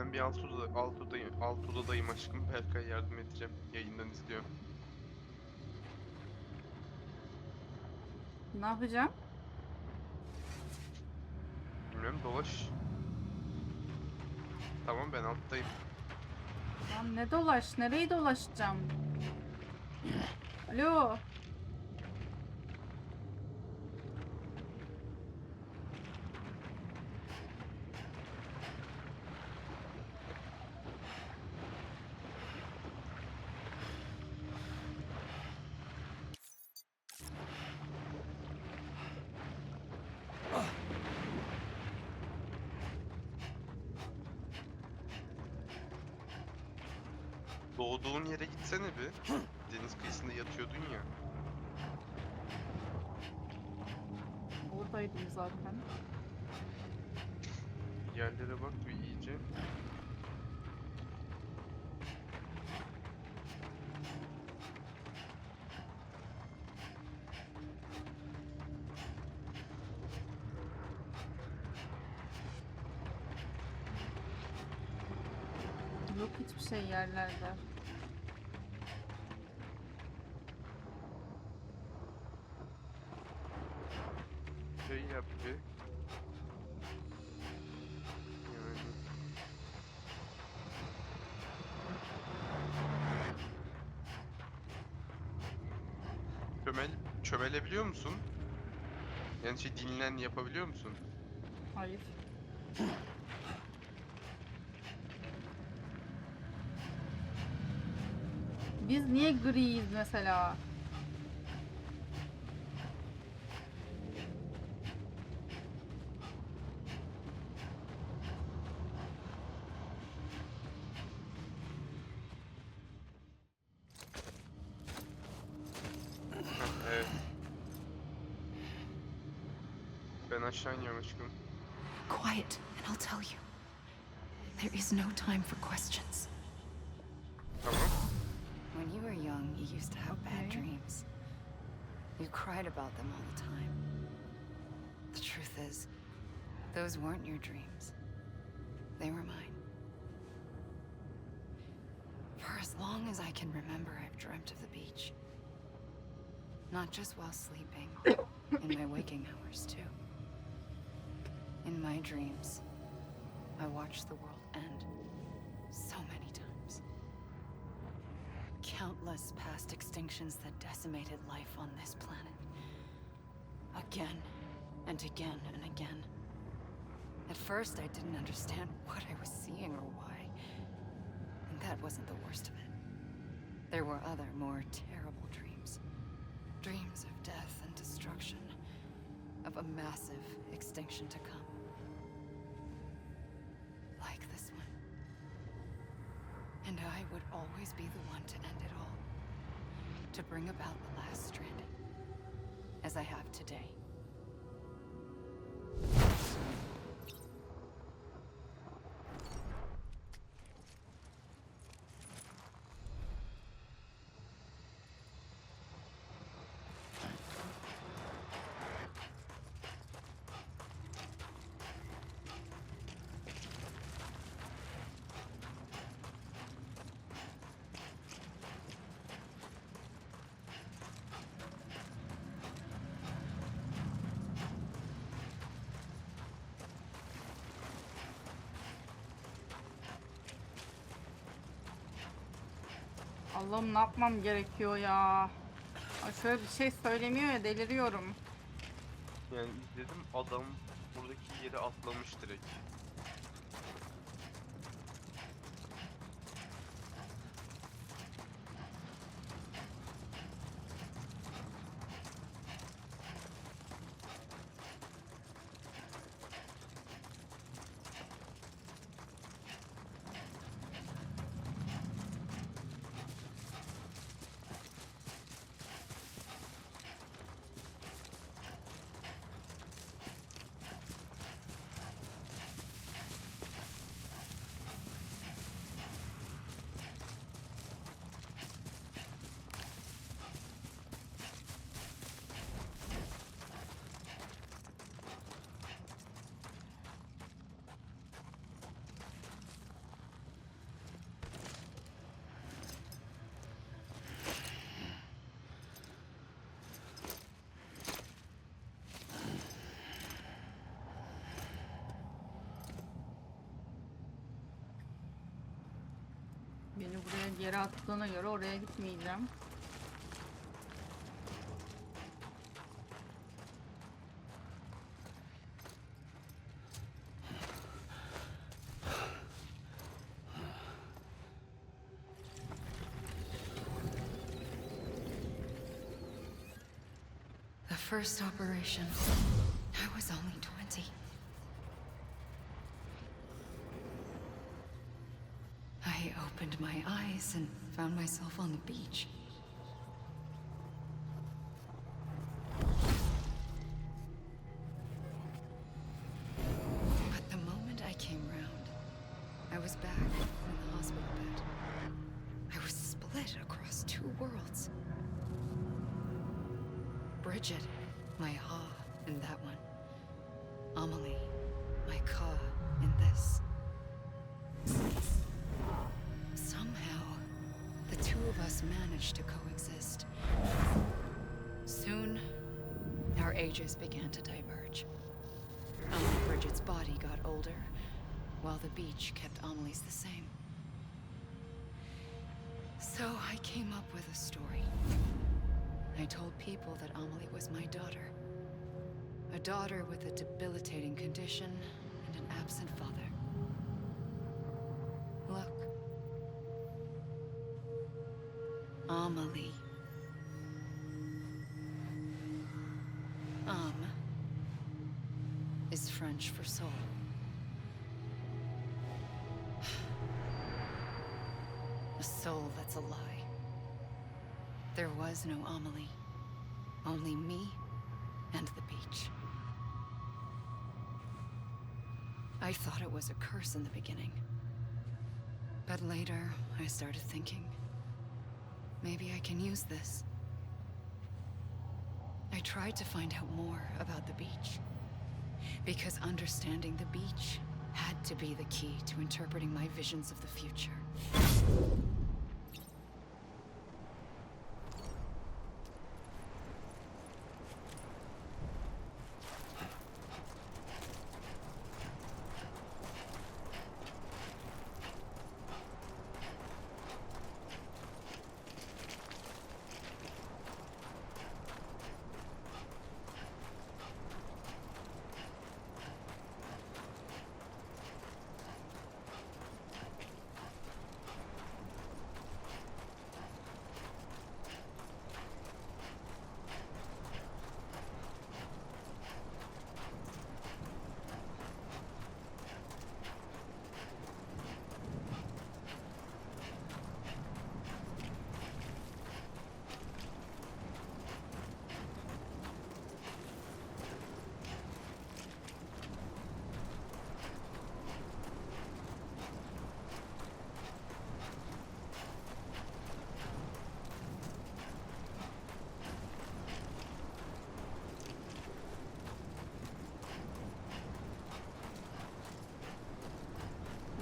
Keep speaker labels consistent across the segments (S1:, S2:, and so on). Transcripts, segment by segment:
S1: Ben bir alt odadayım aşkım. Berkay yardım edeceğim. Yayından izliyorum.
S2: Ne yapacağım?
S1: Bilmiyorum, dolaş. Tamam, ben alttayım.
S2: Lan ne dolaş? Nereyi dolaşacağım? Alo.
S1: Doğduğun yere gitsene bir. Deniz kıyısında yatıyordun ya.
S2: Oradaydım zaten.
S1: Yerlere bak bir iyice.
S2: Yok hiçbir şey yerlerde.
S1: Şey yap bir. Yani çömelebiliyor musun? Yani şey, dinlen yapabiliyor musun?
S2: Hayır. Biz niye griyiz mesela?
S1: Heh, evet. Ben aşağı iniyorum aşkım.
S3: Quiet, and I'll tell you. There is no time for questions.
S1: Tamam.
S3: When you were young, you used to have bad
S2: Okay.
S3: dreams. You cried about them all the time. The truth is, those weren't your dreams. They were mine. For as long as I can remember, I've dreamt of the beach. Not just while sleeping, in my waking hours too. In my dreams, I watched the world end so many times. Countless past extinctions that decimated life on this planet. Again and again and again. At first, I didn't understand what I was seeing or why. And that wasn't the worst of it. There were other, more terrible dreams. Dreams of death and destruction. Of a massive extinction to come. Like this one. And I would always be the one to end it all. To bring about the last stranding. As I have today.
S2: Allah'ım ne yapmam gerekiyor ya? Ay şöyle bir şey söylemiyor ya, deliriyorum.
S1: Yani izledim, adam buradaki yere atlamış direkt.
S2: Beni buraya geri attığına göre oraya gitmeyeceğim.
S3: The first operation, I was only 20. I opened my eyes and found myself on the beach. But the moment I came round, I was back in the hospital bed. I was split across two worlds. Bridget, my ha in that one. Amelie, my ka in this. Somehow, the two of us managed to coexist. Soon, our ages began to diverge. Only Bridget's body got older, while the beach kept Amelie's the same. So I came up with a story. I told people that Amelie was my daughter. A daughter with a debilitating condition and an absent father. Look. Amelie. Is French for soul. A soul that's a lie. There was no Amelie. Only me and the beach. I thought it was a curse in the beginning. But later, I started thinking, maybe I can use this. I tried to find out more about the beach. Because understanding the beach had to be the key to interpreting my visions of the future.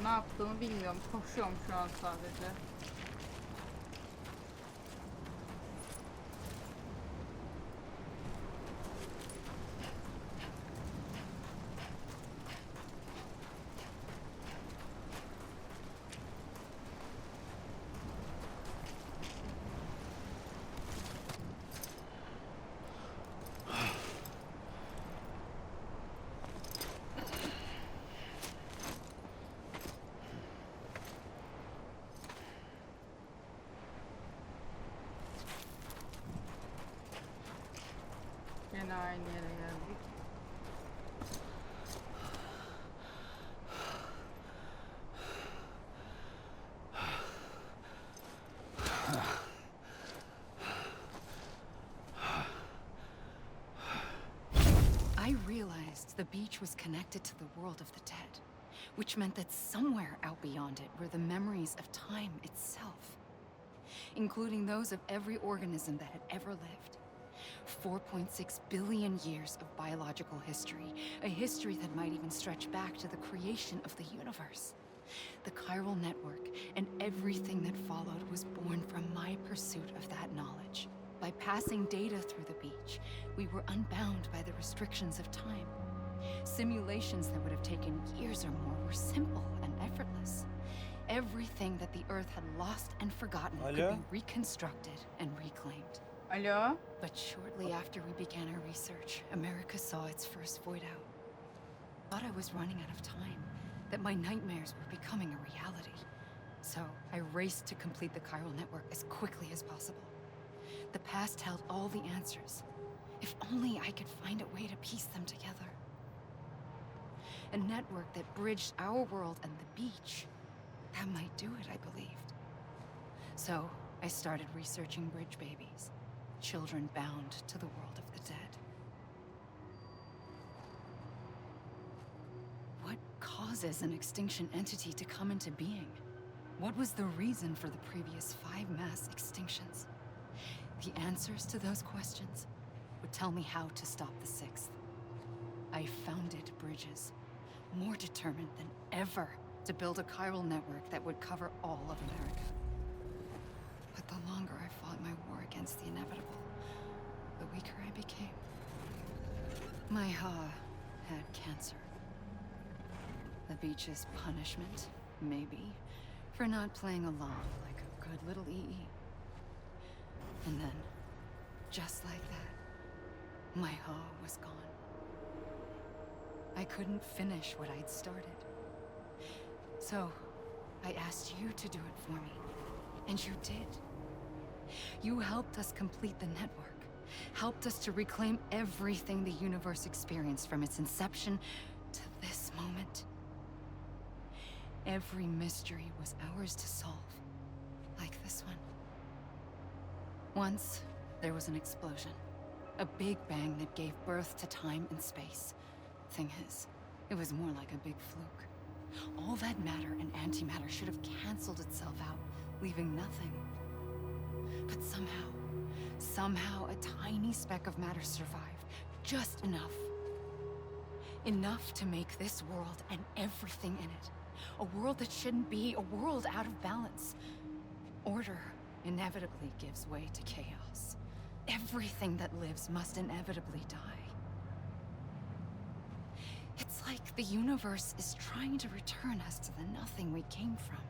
S2: Ne yaptığımı bilmiyorum. Koşuyorum şu an sadece. Yine aynı yere geldik.
S3: I realized the beach was connected to the world of the dead, which meant that somewhere out beyond it were the memories of time itself, including those of every organism that had ever lived. 4.6 billion years of biological history, a history that might even stretch back to the creation of the universe. The chiral network and everything that followed was born from my pursuit of that knowledge. By passing data through the beach, we were unbound by the restrictions of time. Simulations that would have taken years or more were simple and effortless. everything that the Earth had lost and forgotten could
S4: Alo?
S3: be reconstructed and reclaimed.
S2: Alo?
S3: But shortly after we began our research, America saw its first void out. Thought I was running out of time, that my nightmares were becoming a reality. So I raced to complete the chiral network as quickly as possible. The past held all the answers. If only I could find a way to piece them together. A network that bridged our world and the beach. That might do it, I believed. So I started researching bridge babies. Children bound to the world of the dead. What causes an extinction entity to come into being? What was the reason for the previous 5 mass extinctions? The answers to those questions would tell me how to stop the 6th. I founded bridges, more determined than ever to build a chiral network that would cover all of America. But the longer I fought my war against the inevitable, the weaker I became. My Ha had cancer. The beach's punishment, maybe, for not playing along like a good little EE. And then, just like that, my Ha was gone. I couldn't finish what I'd started. So, I asked you to do it for me, and you did. You helped us complete the network, helped us to reclaim everything the universe experienced from its inception to this moment. Every mystery was ours to solve, like this one. Once, there was an explosion. A big bang that gave birth to time and space. Thing is, it was more like a big fluke. All that matter and antimatter should have canceled itself out, leaving nothing. But somehow a tiny speck of matter survived. Just enough. Enough to make this world and everything in it. A world that shouldn't be, a world out of balance. Order inevitably gives way to chaos. Everything that lives must inevitably die. It's like the universe is trying to return us to the nothing we came from.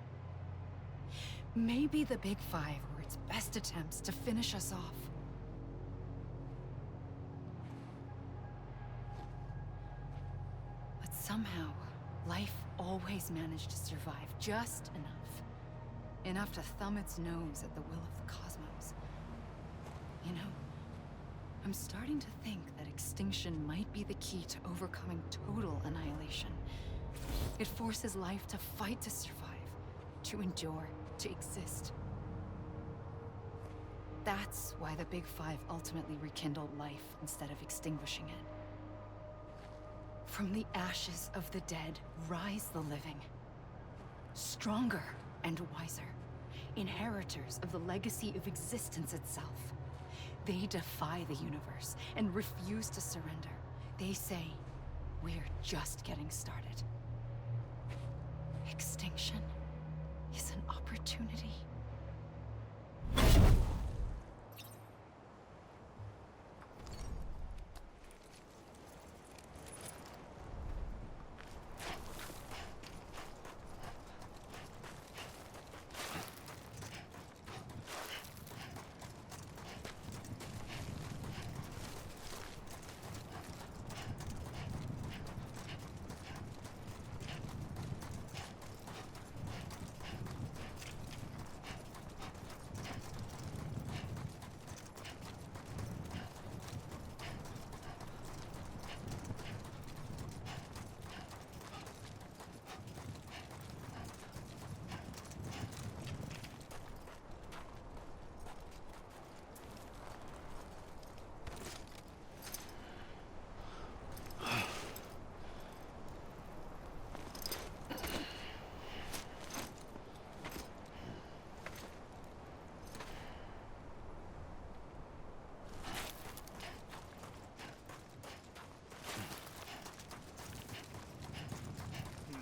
S3: Maybe the Big Five were its best attempts to finish us off. But somehow, life always managed to survive just enough. Enough to thumb its nose at the will of the cosmos. You know, I'm starting to think that extinction might be the key to overcoming total annihilation. It forces life to fight to survive, to endure, to exist. That's why the Big Five ultimately rekindled life instead of extinguishing it. From the ashes of the dead rise the living. Stronger and wiser. Inheritors of the legacy of existence itself. They defy the universe and refuse to surrender. They say, we're just getting started. Extinction is an opportunity.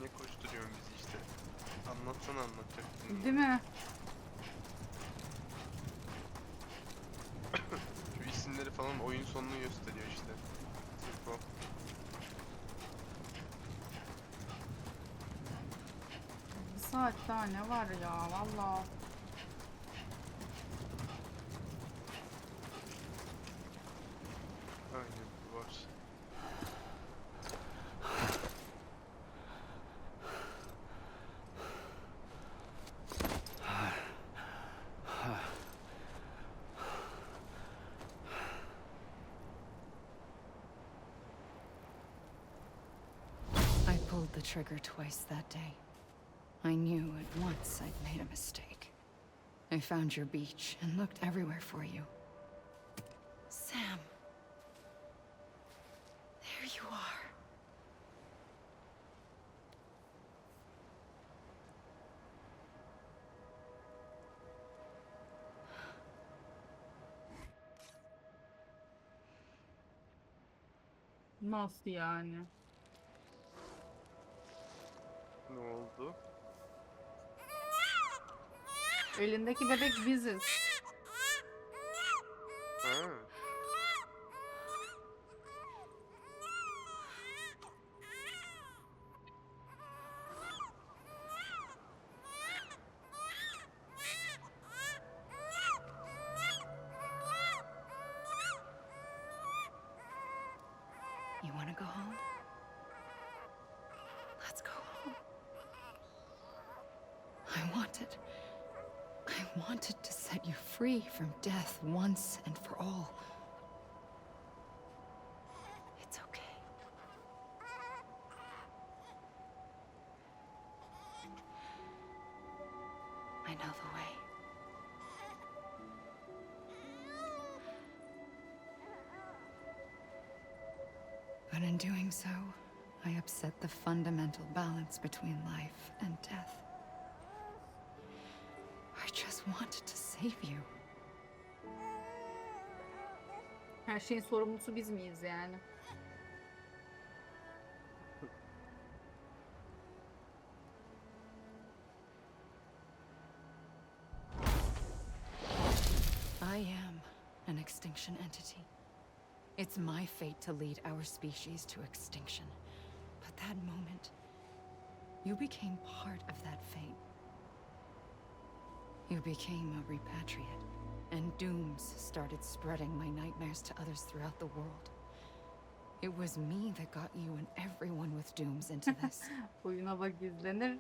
S1: Ne koşturuyorsun bizi işte. Anlatsana anlatacaktın.
S2: Değil mi?
S1: Şu isimleri falan oyun sonunu gösteriyor işte. Sırf o.
S2: saat daha ne var ya vallahi.
S1: Aynen var.
S3: I pulled the trigger twice that day. I knew at once I'd made a mistake. I found your beach and looked everywhere for you. Sam. There you are.
S2: Nasıl yani?
S1: Ne oldu?
S2: Elindeki bebek biziz.
S1: Ha.
S3: You want to go home? Let's go home. I wanted to set you free from death once and for all. It's okay. I know the way. But in doing so, I upset the fundamental balance between life and death. I just wanted to save you.
S2: Her şeyin sorumlusu biz miyiz yani?
S3: I am an extinction entity. It's my fate to lead our species to extinction. But that moment, you became part of that fate. You became a repatriate, and dooms started spreading my nightmares to others throughout the world. It was me that got you and everyone with dooms into this.
S2: Oyuna bak gizlenir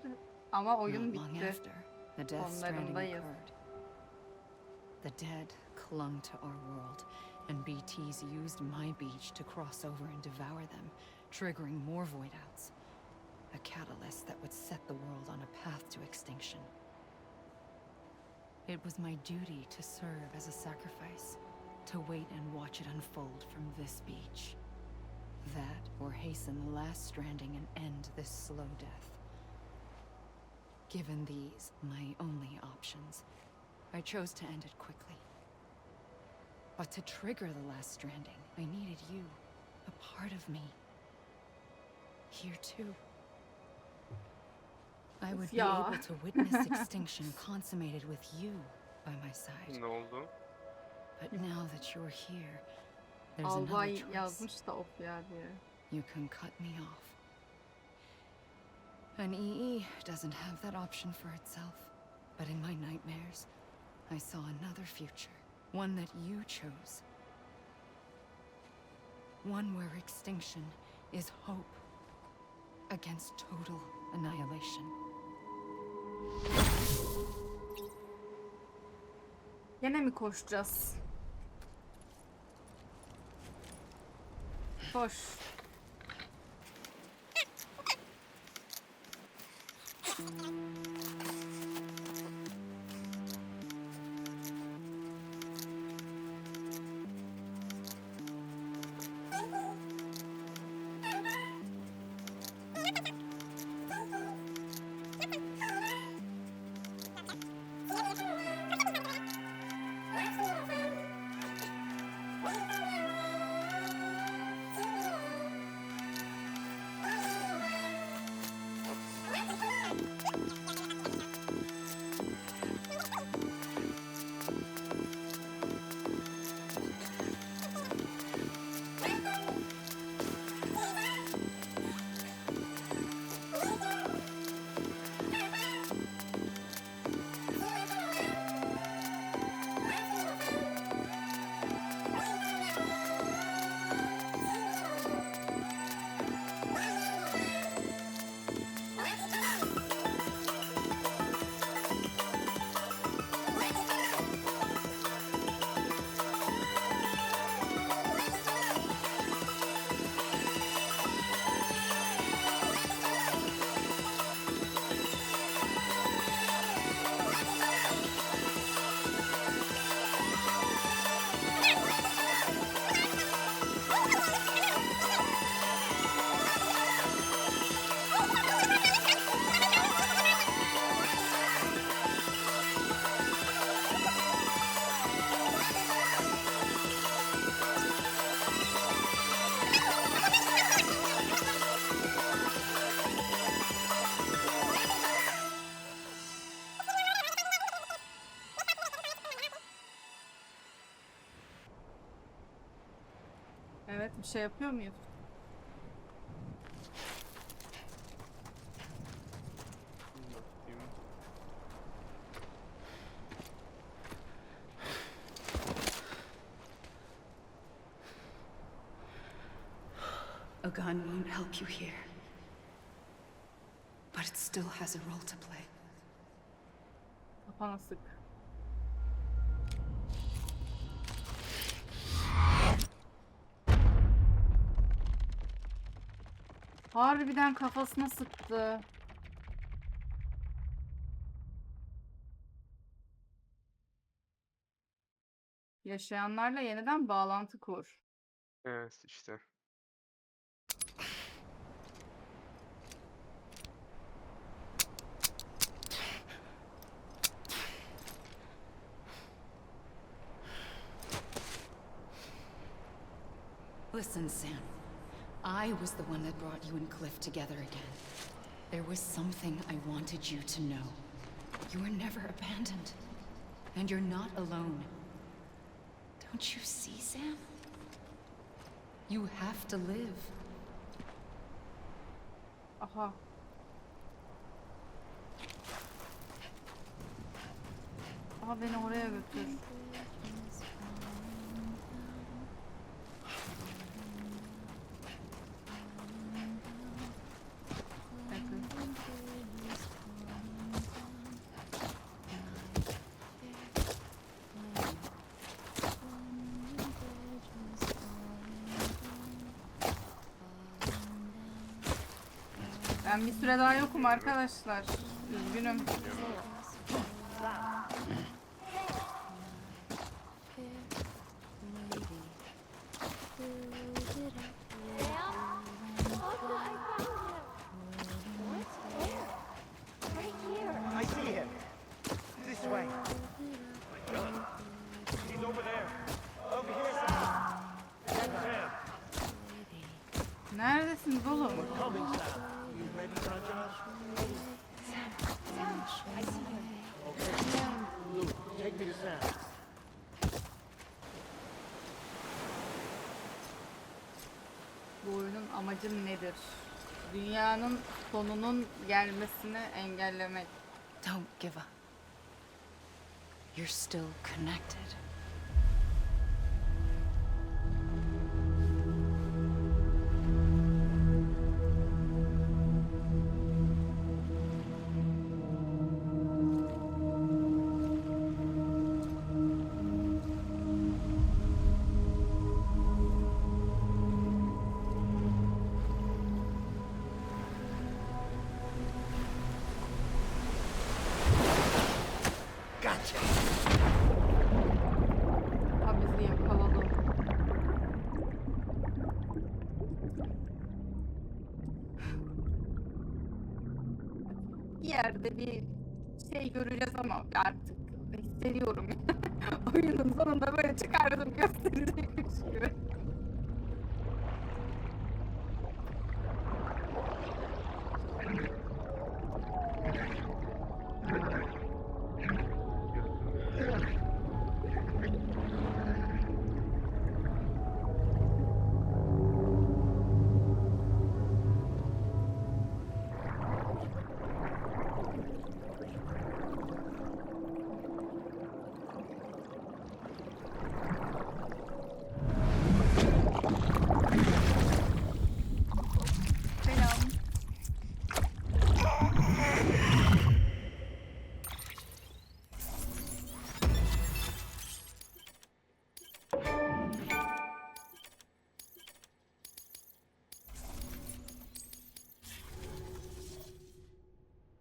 S2: ama oyun
S3: Not long
S2: bitti.
S3: after, the Death Stranding
S2: Onlarındayız.
S3: occurred. The dead clung to our world, and BTs used my beach to cross over and devour them, triggering more void outs. A catalyst that would set the world on a path to extinction. It was my duty to serve as a sacrifice, to wait and watch it unfold from this beach. That, or hasten the last stranding and end this slow death. Given these, my only options, I chose to end it quickly. But to trigger the last stranding, I needed you, a part of me. Here too. I would be
S2: Yeah.
S3: able to witness extinction consummated with you by my side.
S1: Ne oldu?
S3: But now that you're here, there's another
S2: Albay
S3: choice.
S2: yazmış da of ya diye.
S3: You can cut me off. An EE doesn't have that option for itself. But in my nightmares, I saw another future. One that you chose. One where extinction is hope against total annihilation.
S2: Gene mi koşacağız? Koş. bir şey yapıyor muyuz?
S1: Bakayım.
S3: A gun won't help you here. But it still has a role to play.
S2: Kafana sık. Harbiden kafasına sıktı. Yaşayanlarla yeniden bağlantı kur.
S1: Evet işte.
S3: Listen, Sam. I was the one that brought you and Cliff together again. There was something I wanted you to know. You were never abandoned. And you're not alone. Don't you see, Sam? You have to live.
S2: Aha. Aha beni oraya götür. Ben bir süre daha yokum arkadaşlar. Üzgünüm.
S4: I see him. This way. He's over there. Over here, Sam.
S2: Neredesiniz oğlum?
S4: Coming, Sam. You ready, Raja?
S3: I see you.
S4: Okay. Luke, take me to Sam.
S2: Bu oyunun amacı nedir? Dünyanın sonunun gelmesini engellemek.
S3: Don't give up. You're still connected.
S4: Gotcha.
S2: Ha bizi yakaladı. Bir yerde bir şey göreceğiz ama artık hissediyorum. Oyunun sonunda böyle çıkardım gösterecekmiş gibi.